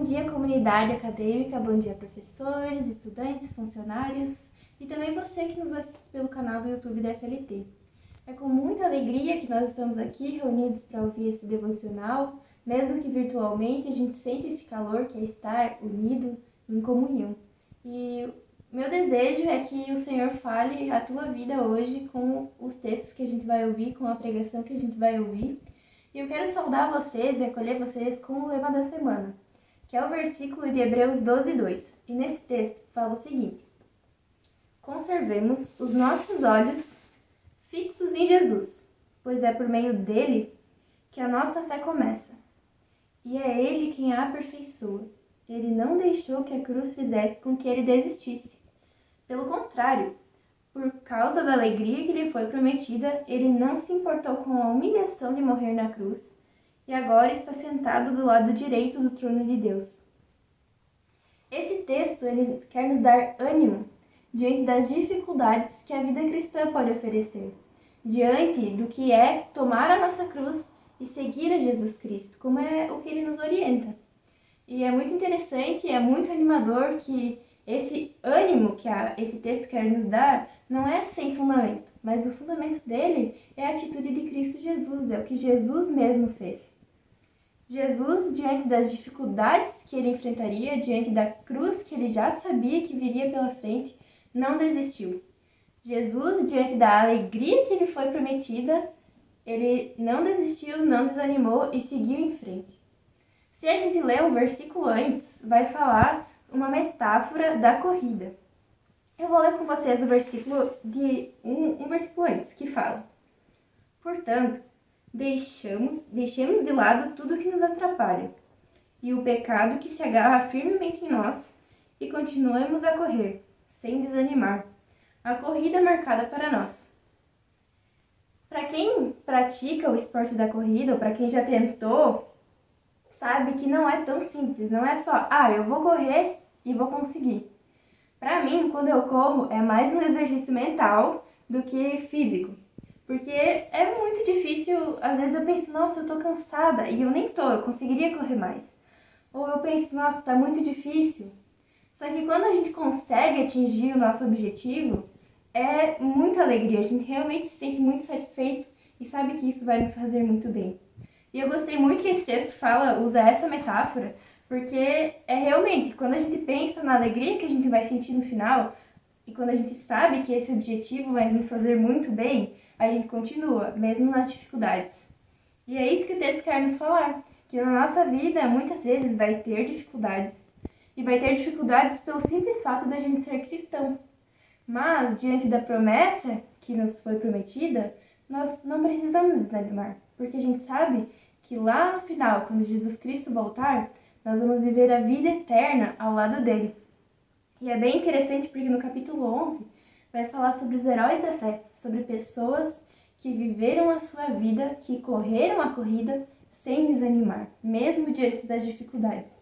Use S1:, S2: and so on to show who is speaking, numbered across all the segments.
S1: dia, comunidade acadêmica, bom dia, professores, estudantes, funcionários e também você que nos assiste pelo canal do YouTube da FLT. É com muita alegria que nós estamos aqui reunidos para ouvir esse devocional, mesmo que virtualmente a gente sente esse calor que é estar unido em comunhão. E meu desejo é que o Senhor fale a tua vida hoje com os textos que a gente vai ouvir, com a pregação que a gente vai ouvir. E eu quero saudar vocês e acolher vocês com o lema da semana, que é o versículo de Hebreus 12:2. E nesse texto fala o seguinte: conservemos os nossos olhos fixos em Jesus, pois é por meio dele que a nossa fé começa. E é ele quem a aperfeiçoa. Ele não deixou que a cruz fizesse com que ele desistisse. Pelo contrário, por causa da alegria que lhe foi prometida, ele não se importou com a humilhação de morrer na cruz e agora está sentado do lado direito do trono de Deus. Esse texto ele quer nos dar ânimo diante das dificuldades que a vida cristã pode oferecer, diante do que é tomar a nossa cruz e seguir a Jesus Cristo, como é o que ele nos orienta. E é muito interessante e é muito animador que esse ânimo que esse texto quer nos dar não é sem fundamento, mas o fundamento dele é a atitude de Cristo Jesus, é o que Jesus mesmo fez. Jesus, diante das dificuldades que ele enfrentaria, diante da cruz que ele já sabia que viria pela frente, não desistiu. Jesus, diante da alegria que lhe foi prometida, ele não desistiu, não desanimou e seguiu em frente. Se a gente ler um versículo antes, vai falar uma metáfora da corrida. Eu vou ler com vocês o versículo de um versículo antes, que fala: portanto, deixemos de lado tudo que nos atrapalha e o pecado que se agarra firmemente em nós e continuemos a correr, sem desanimar, a corrida marcada para nós. Para quem pratica o esporte da corrida, ou para quem já tentou, sabe que não é tão simples, não é só, eu vou correr e vou conseguir. Para mim, quando eu corro, é mais um exercício mental do que físico. Porque é muito difícil, às vezes eu penso, nossa, eu tô cansada, e eu nem tô, eu conseguiria correr mais. Ou eu penso, nossa, tá muito difícil. Só que quando a gente consegue atingir o nosso objetivo, é muita alegria, a gente realmente se sente muito satisfeito e sabe que isso vai nos fazer muito bem. E eu gostei muito que esse texto usa essa metáfora, porque é realmente, quando a gente pensa na alegria que a gente vai sentir no final, e quando a gente sabe que esse objetivo vai nos fazer muito bem, a gente continua, mesmo nas dificuldades. E é isso que o texto quer nos falar, que na nossa vida, muitas vezes, vai ter dificuldades. E vai ter dificuldades pelo simples fato da gente ser cristão. Mas, diante da promessa que nos foi prometida, nós não precisamos desanimar, porque a gente sabe que lá no final, quando Jesus Cristo voltar, nós vamos viver a vida eterna ao lado dele. E é bem interessante porque no capítulo 11 vai falar sobre os heróis da fé, sobre pessoas que viveram a sua vida, que correram a corrida sem desanimar, mesmo diante das dificuldades.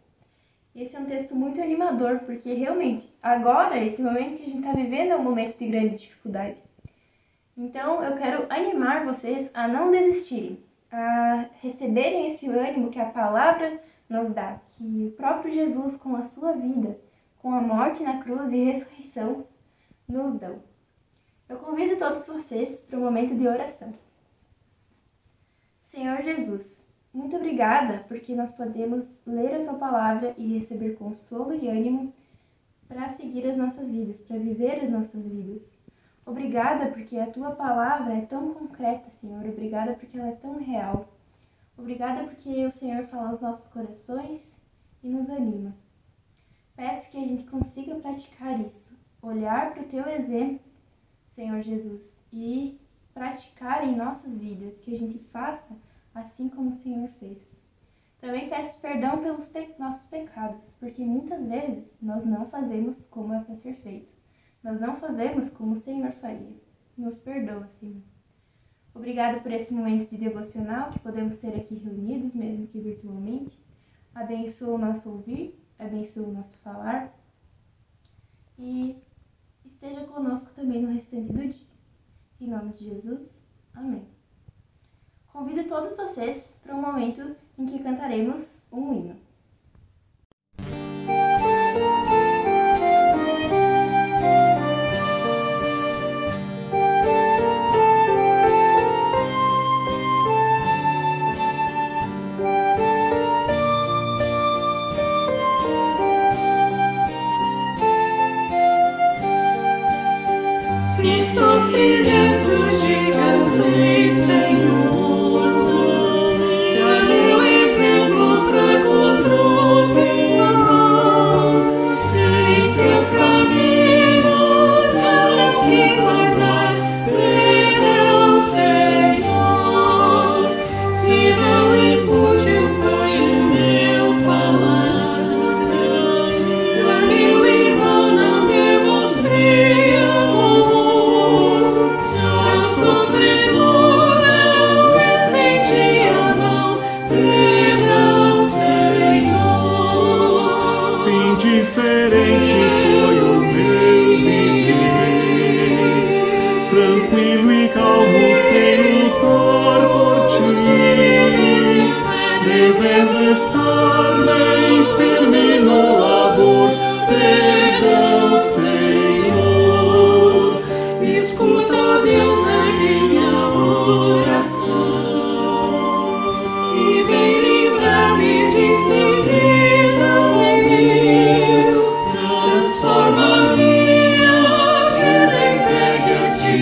S1: Esse é um texto muito animador, porque realmente, agora, esse momento que a gente está vivendo é um momento de grande dificuldade. Então, eu quero animar vocês a não desistirem, a receberem esse ânimo que a palavra nos dá, que o próprio Jesus, com a sua vida, com a morte na cruz e ressurreição, nos dão. Eu convido todos vocês para o momento de oração. Senhor Jesus, muito obrigada porque nós podemos ler a tua palavra e receber consolo e ânimo para seguir as nossas vidas, para viver as nossas vidas. Obrigada porque a tua palavra é tão concreta, Senhor. Obrigada porque ela é tão real. Obrigada porque o Senhor fala aos nossos corações e nos anima. Peço que a gente consiga praticar isso, olhar para o teu exemplo, Senhor Jesus, e praticar em nossas vidas, que a gente faça assim como o Senhor fez. Também peço perdão pelos nossos pecados, porque muitas vezes nós não fazemos como é para ser feito. Nós não fazemos como o Senhor faria. Nos perdoa, Senhor. Obrigada por esse momento de devocional que podemos ter aqui reunidos, mesmo que virtualmente. Abençoa o nosso ouvir, abençoa o nosso falar e esteja conosco também no restante do dia. Em nome de Jesus, amém. Convido todos vocês para um momento em que cantaremos um hino.
S2: Senhor, se vão e fútil foi o meu falar, se a meu irmão não demonstrei amor, se ao sofredor não estendi a mão, perdão, Senhor.
S3: Se indiferente foi o meu viver, tranquilo e calmo sem lutar por ti, devendo estar bem firme no labor, perdão, Senhor.
S2: Escuta, ó Deus, a minha oração e vem livrar-me de certezas mil. Transforma minha vida entregue a ti.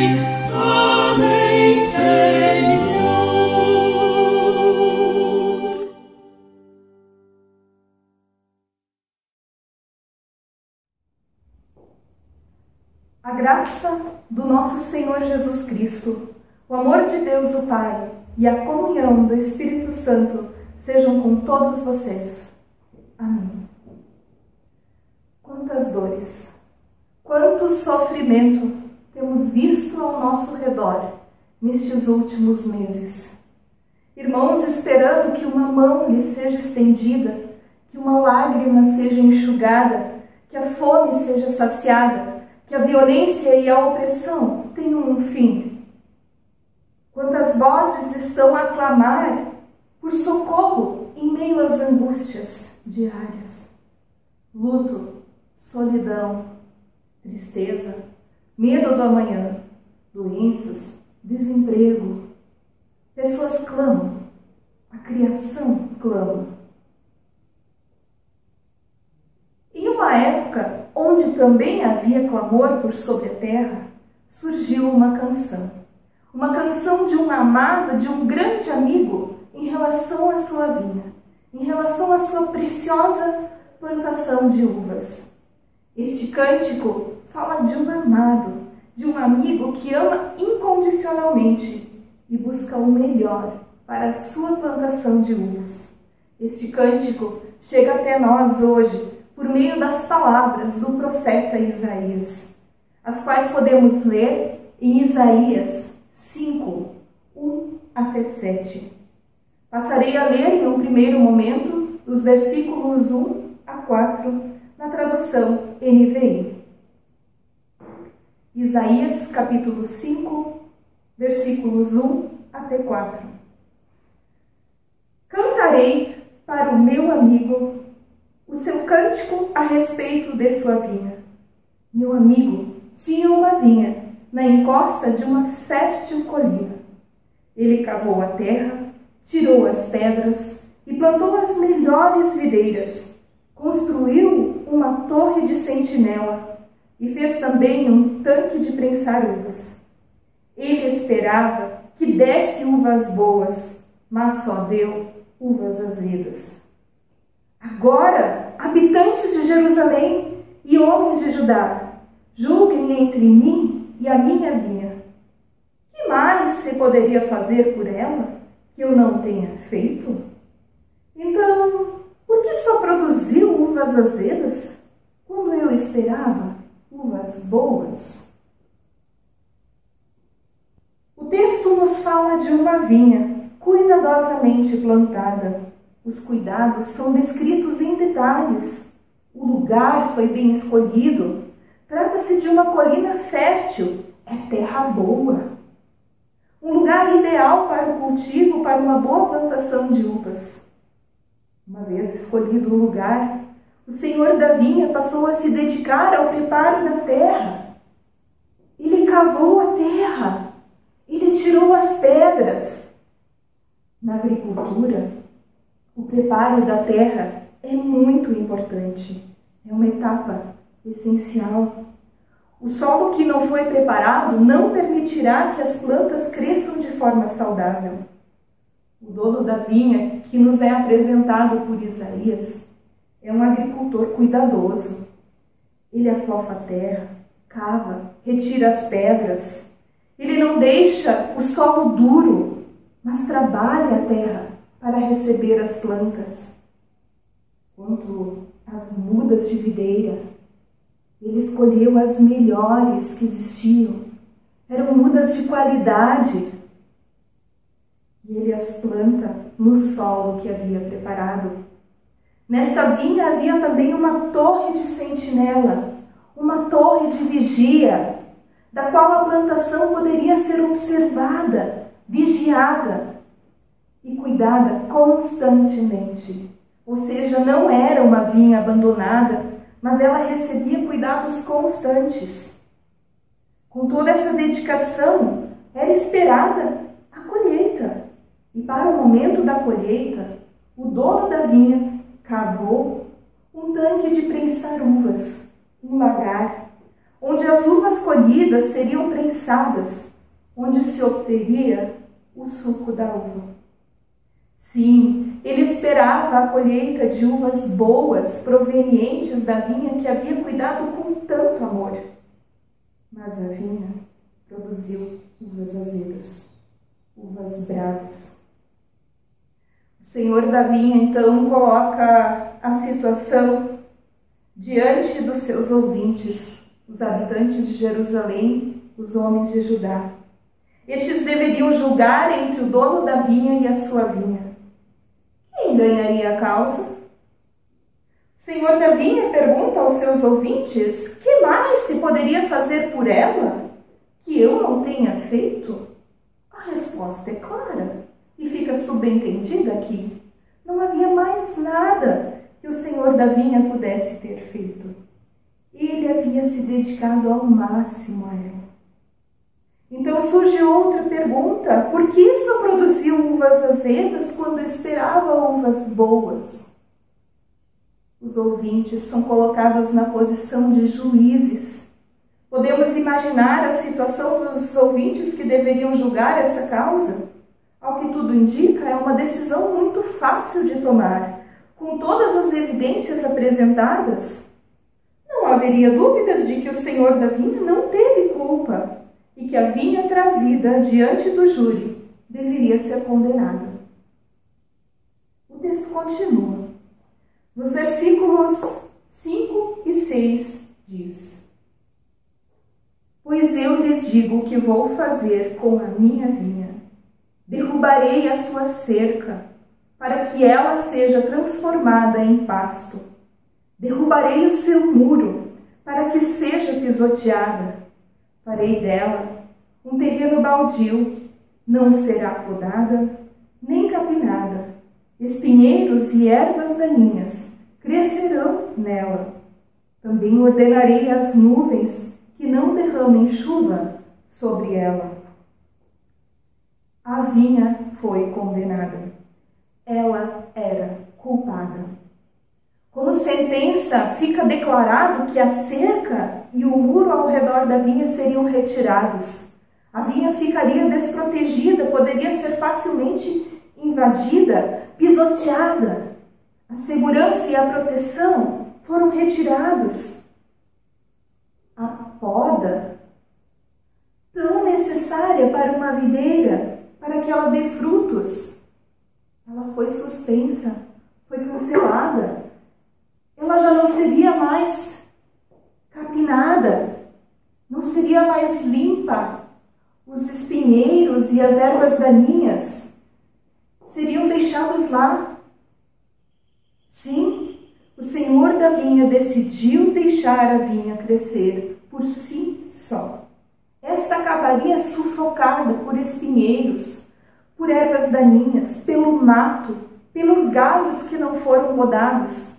S2: Amém, Senhor.
S4: A graça do nosso Senhor Jesus Cristo, o amor de Deus o Pai e a comunhão do Espírito Santo sejam com todos vocês. Amém. Quantas dores, quanto sofrimento temos visto ao nosso redor nestes últimos meses. Irmãos esperando que uma mão lhe seja estendida, que uma lágrima seja enxugada, que a fome seja saciada, que a violência e a opressão tenham um fim. Quantas vozes estão a clamar por socorro em meio às angústias diárias. Luto, solidão, tristeza, medo do amanhã, doenças, desemprego. Pessoas clamam, a criação clama. Em uma época onde também havia clamor por sobre a terra, surgiu uma canção de um amado, de um grande amigo em relação à sua vinha, em relação à sua preciosa plantação de uvas. Este cântico fala de um amado, de um amigo que ama incondicionalmente e busca o melhor para a sua plantação de uvas. Este cântico chega até nós hoje por meio das palavras do profeta Isaías, as quais podemos ler em Isaías 5, 1 até 7. Passarei a ler em um primeiro momento os versículos 1 a 4 na tradução NVI. Isaías capítulo 5, versículos 1 até 4. Cantarei para o meu amigo o seu cântico a respeito de sua vinha. Meu amigo tinha uma vinha na encosta de uma fértil colina. Ele cavou a terra, tirou as pedras e plantou as melhores videiras. Construiu uma torre de sentinela e fez também um tanque de prensar uvas. Ele esperava que desse uvas boas, mas só deu uvas azedas. Agora, habitantes de Jerusalém e homens de Judá, julguem entre mim e a minha vinha. Que mais se poderia fazer por ela que eu não tenha feito? Então, por que só produziu uvas azedas quando eu esperava uvas boas? O texto nos fala de uma vinha cuidadosamente plantada. Os cuidados são descritos em detalhes. O lugar foi bem escolhido. Trata-se de uma colina fértil. É terra boa. Um lugar ideal para o cultivo, para uma boa plantação de uvas. Uma vez escolhido o lugar, o senhor da vinha passou a se dedicar ao preparo da terra. Ele cavou a terra. Ele tirou as pedras. Na agricultura, o preparo da terra é muito importante. É uma etapa essencial. O solo que não foi preparado não permitirá que as plantas cresçam de forma saudável. O dono da vinha, que nos é apresentado por Isaías, é um agricultor cuidadoso. Ele afofa a terra, cava, retira as pedras. Ele não deixa o solo duro, mas trabalha a terra para receber as plantas. Quanto às mudas de videira, ele escolheu as melhores que existiam. Eram mudas de qualidade. E ele as planta no solo que havia preparado. Nesta vinha havia também uma torre de sentinela, uma torre de vigia, da qual a plantação poderia ser observada, vigiada e cuidada constantemente. Ou seja, não era uma vinha abandonada, mas ela recebia cuidados constantes. Com toda essa dedicação, era esperada a colheita. E para o momento da colheita, o dono da vinha cavou um tanque de prensar uvas, um lagar, onde as uvas colhidas seriam prensadas, onde se obteria o suco da uva. Sim, ele esperava a colheita de uvas boas, provenientes da vinha que havia cuidado com tanto amor. Mas a vinha produziu uvas azedas, uvas bravas. O Senhor da vinha, então, coloca a situação diante dos seus ouvintes, os habitantes de Jerusalém, os homens de Judá. Estes deveriam julgar entre o dono da vinha e a sua vinha. Quem ganharia a causa? O Senhor da vinha pergunta aos seus ouvintes: que mais se poderia fazer por ela que eu não tenha feito? A resposta é clara e fica subentendida aqui. Não havia mais nada que o Senhor da vinha pudesse ter feito. Ele havia se dedicado ao máximo a ela. Então surge outra pergunta: por que só produziu uvas azedas quando esperava uvas boas? Os ouvintes são colocados na posição de juízes. Podemos imaginar a situação dos ouvintes que deveriam julgar essa causa? Ao que tudo indica, é uma decisão muito fácil de tomar. Com todas as evidências apresentadas, não haveria dúvidas de que o Senhor da vinha não teve culpa e que a vinha trazida diante do júri deveria ser condenada. O texto continua. Nos versículos 5 e 6 diz: pois eu lhes digo o que vou fazer com a minha vinha. Derrubarei a sua cerca, para que ela seja transformada em pasto. Derrubarei o seu muro, para que seja pisoteada. Farei dela um terreno baldio, não será podada, nem capinada. Espinheiros e ervas daninhas crescerão nela. Também ordenarei às nuvens que não derramem chuva sobre ela. A vinha foi condenada. Ela era culpada. Como sentença, fica declarado que a cerca e o muro ao redor da vinha seriam retirados. A vinha ficaria desprotegida, poderia ser facilmente invadida, pisoteada. A segurança e a proteção foram retirados. A poda, tão necessária para uma videira, para que ela dê frutos, ela foi suspensa, foi cancelada. Ela já não seria mais capinada, não seria mais limpa. Os espinheiros e as ervas daninhas seriam deixados lá. Sim, o Senhor da vinha decidiu deixar a vinha crescer por si só. Esta acabaria sufocada por espinheiros, por ervas daninhas, pelo mato, pelos galhos que não foram podados,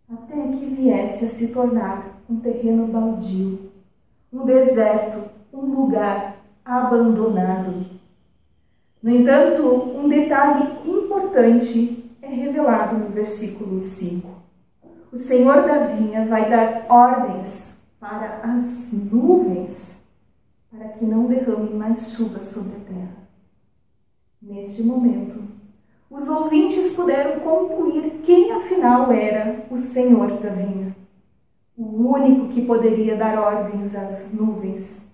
S4: até que viesse a se tornar um terreno baldio, um deserto, um lugar abandonado. No entanto, um detalhe importante é revelado no versículo 5. O Senhor da vinha vai dar ordens para as nuvens, para que não derrame mais chuva sobre a terra. Neste momento, os ouvintes puderam concluir quem afinal era o Senhor da vinha, o único que poderia dar ordens às nuvens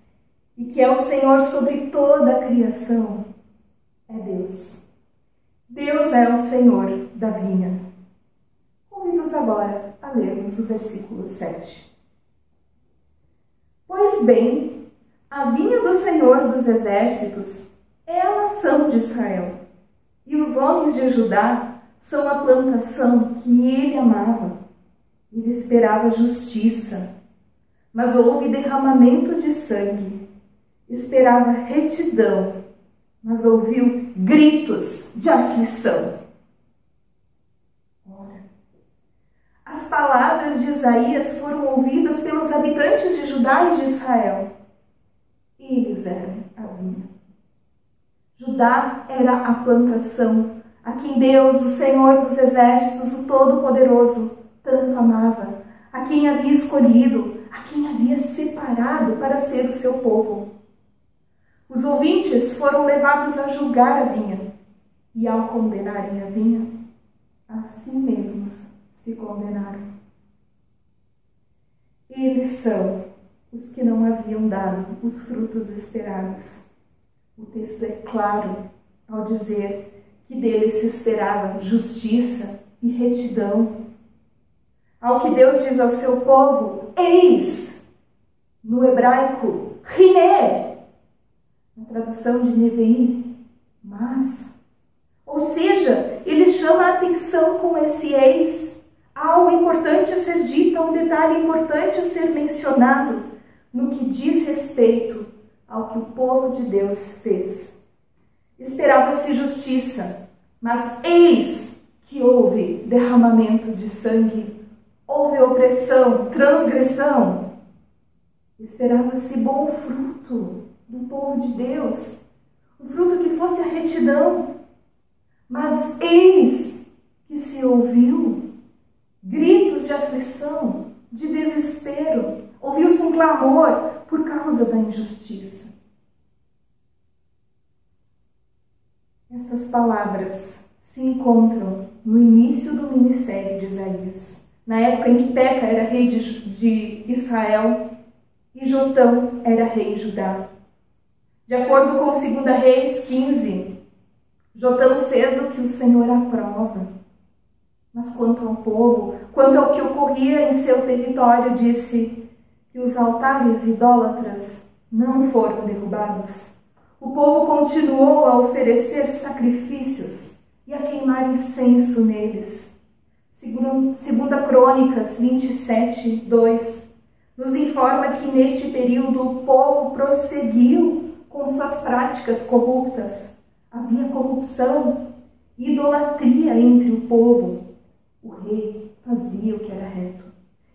S4: e que é o Senhor sobre toda a criação, é Deus. Deus é o Senhor da vinha. Convido-os agora a lermos o versículo 7. Pois bem, a vinha do Senhor dos Exércitos é a nação de Israel, e os homens de Judá são a plantação que ele amava. Ele esperava justiça, mas houve derramamento de sangue. Esperava retidão, mas ouviu gritos de aflição. Ora, as palavras de Isaías foram ouvidas pelos habitantes de Judá e de Israel. Eles eram a vinha. Judá era a plantação, a quem Deus, o Senhor dos Exércitos, o Todo-Poderoso, tanto amava, a quem havia escolhido, a quem havia separado para ser o seu povo. Os ouvintes foram levados a julgar a vinha, e ao condenarem a vinha, a si mesmos se condenaram. Eles são os que não haviam dado os frutos esperados. O texto é claro ao dizer que deles se esperava justiça e retidão. Ao que Deus diz ao seu povo, eis, no hebraico, rinê, na tradução de Neveim, mas. Ou seja, ele chama a atenção com esse eis. Há algo importante a ser dito, há um detalhe importante a ser mencionado no que diz respeito ao que o povo de Deus fez. Esperava-se justiça, mas eis que houve derramamento de sangue, houve opressão, transgressão. Esperava-se bom fruto do povo de Deus, um fruto que fosse a retidão. Mas eis que se ouviu gritos de aflição, de desespero, ouviu-se um clamor por causa da injustiça. Essas palavras se encontram no início do ministério de Isaías, na época em que Peca era rei de Israel e Jotão era rei de Judá. De acordo com 2 Reis 15, Jotão fez o que o Senhor aprova. Mas quanto ao povo, quanto ao que ocorria em seu território, disse que os altares idólatras não foram derrubados. O povo continuou a oferecer sacrifícios e a queimar incenso neles. Segunda Crônicas 27, 2, nos informa que neste período o povo prosseguiu com suas práticas corruptas. Havia corrupção e idolatria entre o povo. O rei fazia o que era reto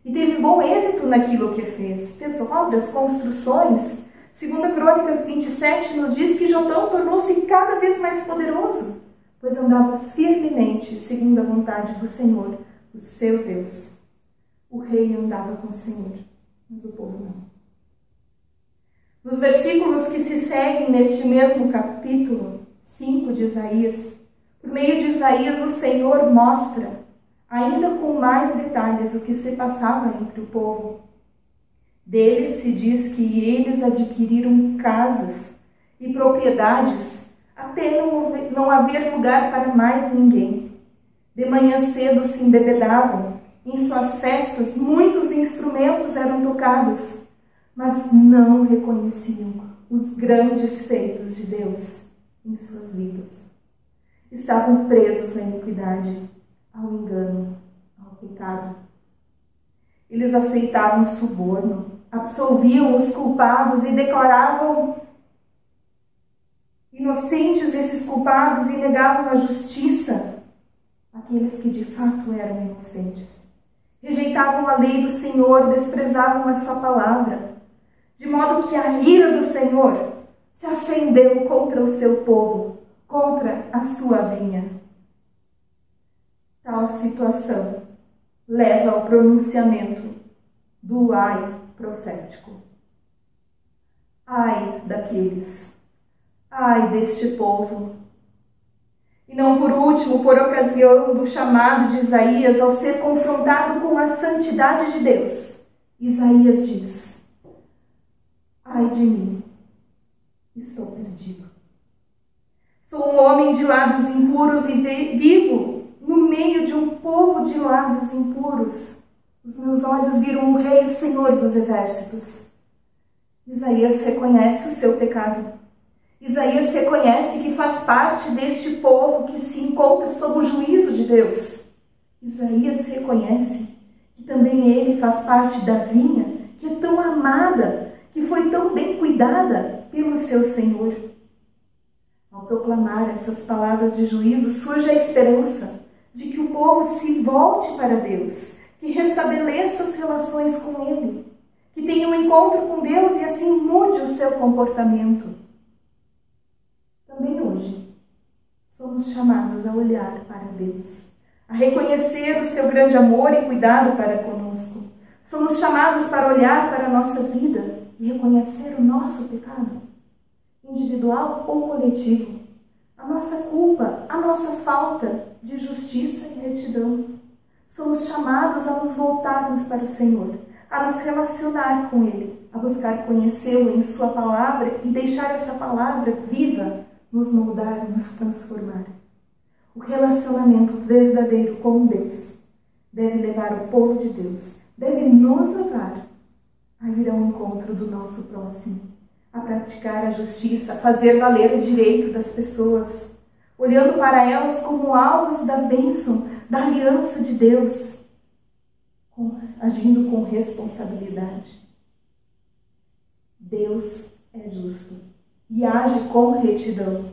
S4: e teve bom êxito naquilo que fez. Fez obras, construções. 2 Crônicas 27 nos diz que Jotão tornou-se cada vez mais poderoso, pois andava firmemente segundo a vontade do Senhor, o seu Deus. O rei andava com o Senhor, mas o povo não. Nos versículos que se seguem neste mesmo capítulo 5 de Isaías, por meio de Isaías, o Senhor mostra, ainda com mais detalhes, o que se passava entre o povo. Deles se diz que eles adquiriram casas e propriedades até não haver lugar para mais ninguém. De manhã cedo se embebedavam, em suas festas muitos instrumentos eram tocados, mas não reconheciam os grandes feitos de Deus em suas vidas. Estavam presos à iniquidade, ao engano, ao pecado. Eles aceitavam suborno, absolviam os culpados e declaravam inocentes esses culpados e negavam a justiça àqueles que de fato eram inocentes. Rejeitavam a lei do Senhor, desprezavam a sua palavra, de modo que a ira do Senhor se acendeu contra o seu povo, contra a sua vinha. Tal situação leva ao pronunciamento do ai profético. Ai daqueles, ai deste povo. E não por último, por ocasião do chamado de Isaías ao ser confrontado com a santidade de Deus, Isaías diz: ai de mim, estou perdido. Sou um homem de lábios impuros e vivo no meio de um povo de lábios impuros. Os meus olhos viram o Rei, o Senhor dos Exércitos. Isaías reconhece o seu pecado. Isaías reconhece que faz parte deste povo que se encontra sob o juízo de Deus. Isaías reconhece que também ele faz parte da vinha, que é tão amada, que foi tão bem cuidada pelo seu Senhor. Ao proclamar essas palavras de juízo, surge a esperança de que o povo se volte para Deus, que restabeleça as relações com Ele, que tenha um encontro com Deus e assim mude o seu comportamento. Também hoje, somos chamados a olhar para Deus, a reconhecer o seu grande amor e cuidado para conosco. Somos chamados para olhar para a nossa vida e reconhecer o nosso pecado, individual ou coletivo, a nossa culpa, a nossa falta de justiça e retidão. Somos chamados a nos voltarmos para o Senhor, a nos relacionar com Ele, a buscar conhecê-lo em Sua palavra e deixar essa palavra viva nos moldar, nos transformar. O relacionamento verdadeiro com Deus deve levar o povo de Deus, deve nos levar a ir ao encontro do nosso próximo, a praticar a justiça, a fazer valer o direito das pessoas, olhando para elas como alvos da bênção, da aliança de Deus, agindo com responsabilidade. Deus é justo e age com retidão.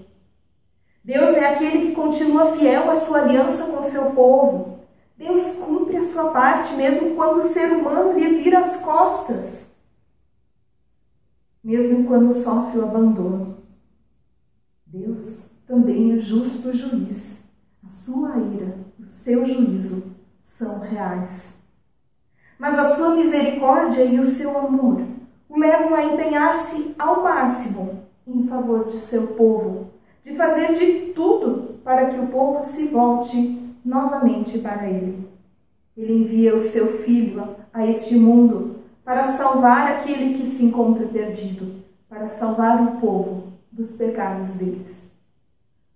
S4: Deus é aquele que continua fiel à sua aliança com o seu povo. Deus cumpre a sua parte mesmo quando o ser humano lhe vira as costas, mesmo quando sofre o abandono. Deus também é justo juiz. A sua ira, o seu juízo são reais. Mas a sua misericórdia e o seu amor o levam a empenhar-se ao máximo em favor de seu povo, de fazer de tudo para que o povo se volte novamente para Ele. Ele envia o seu Filho a este mundo para salvar aquele que se encontra perdido, para salvar o povo dos pecados deles.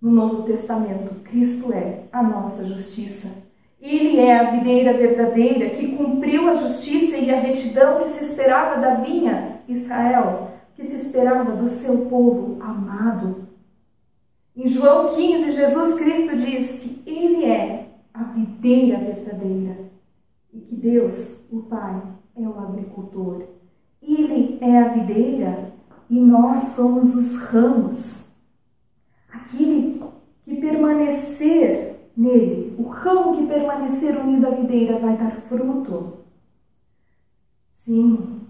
S4: No Novo Testamento, Cristo é a nossa justiça. Ele é a videira verdadeira que cumpriu a justiça e a retidão que se esperava da vinha Israel, que se esperava do seu povo amado. Em João 15, Jesus Cristo diz que Ele é a videira verdadeira e que Deus, o Pai, é o agricultor. Ele é a videira e nós somos os ramos. Aquele que permanecer nele, o ramo que permanecer unido à videira vai dar fruto. Sim,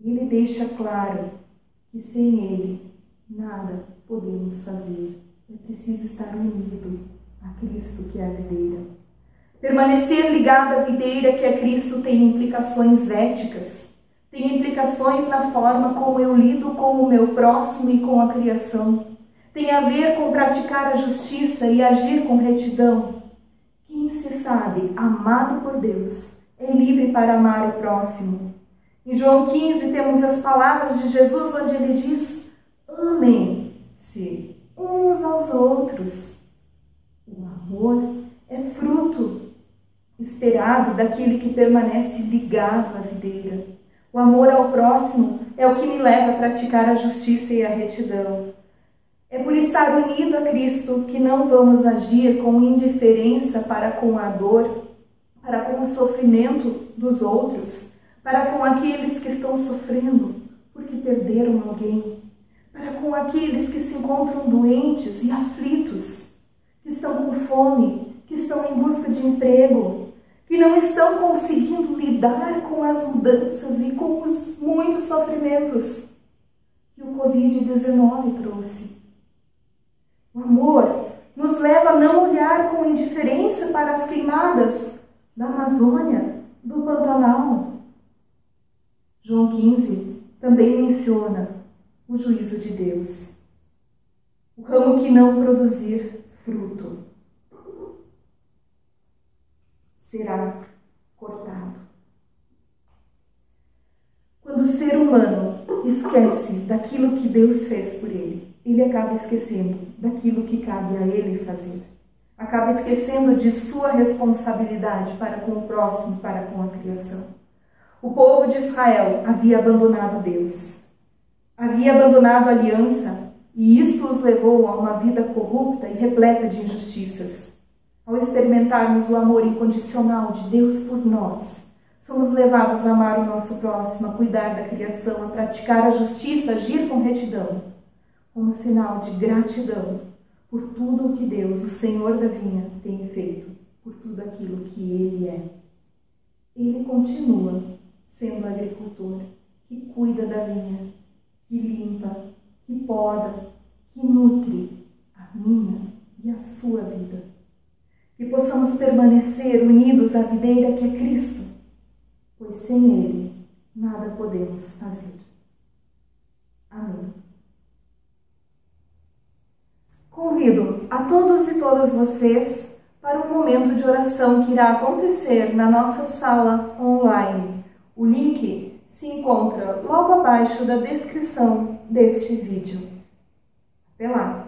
S4: ele deixa claro que sem ele nada podemos fazer. É preciso estar unido a Cristo, que é a videira. Permanecer ligado à videira, que é Cristo, tem implicações éticas, tem implicações na forma como eu lido com o meu próximo e com a criação. Tem a ver com praticar a justiça e agir com retidão. Quem se sabe amado por Deus é livre para amar o próximo. Em João 15 temos as palavras de Jesus onde ele diz: amem-se uns aos outros. O amor é fruto esperado daquele que permanece ligado à videira. O amor ao próximo é o que me leva a praticar a justiça e a retidão. É por estar unido a Cristo que não vamos agir com indiferença para com a dor, para com o sofrimento dos outros, para com aqueles que estão sofrendo porque perderam alguém, para com aqueles que se encontram doentes e aflitos, que estão com fome, que estão em busca de emprego, que não estão conseguindo lidar com as mudanças e com os muitos sofrimentos que o Covid-19 trouxe. O amor nos leva a não olhar com indiferença para as queimadas da Amazônia, do Pantanal. João 15 também menciona o juízo de Deus. O ramo que não produzir fruto será cortado. Quando o ser humano esquece daquilo que Deus fez por ele, ele acaba esquecendo daquilo que cabe a ele fazer. Acaba esquecendo de sua responsabilidade para com o próximo, para com a criação. O povo de Israel havia abandonado Deus, havia abandonado a aliança, e isso os levou a uma vida corrupta e repleta de injustiças. Ao experimentarmos o amor incondicional de Deus por nós, somos levados a amar o nosso próximo, a cuidar da criação, a praticar a justiça, a agir com retidão, como sinal de gratidão por tudo o que Deus, o Senhor da vinha, tem feito, por tudo aquilo que Ele é. Ele continua sendo agricultor, que cuida da vinha, que limpa, que poda, que nutre a minha e a sua vida. Que possamos permanecer unidos à videira que é Cristo, pois sem Ele nada podemos fazer. Amém. Convido a todos e todas vocês para um momento de oração que irá acontecer na nossa sala online. O link se encontra logo abaixo da descrição deste vídeo. Até lá!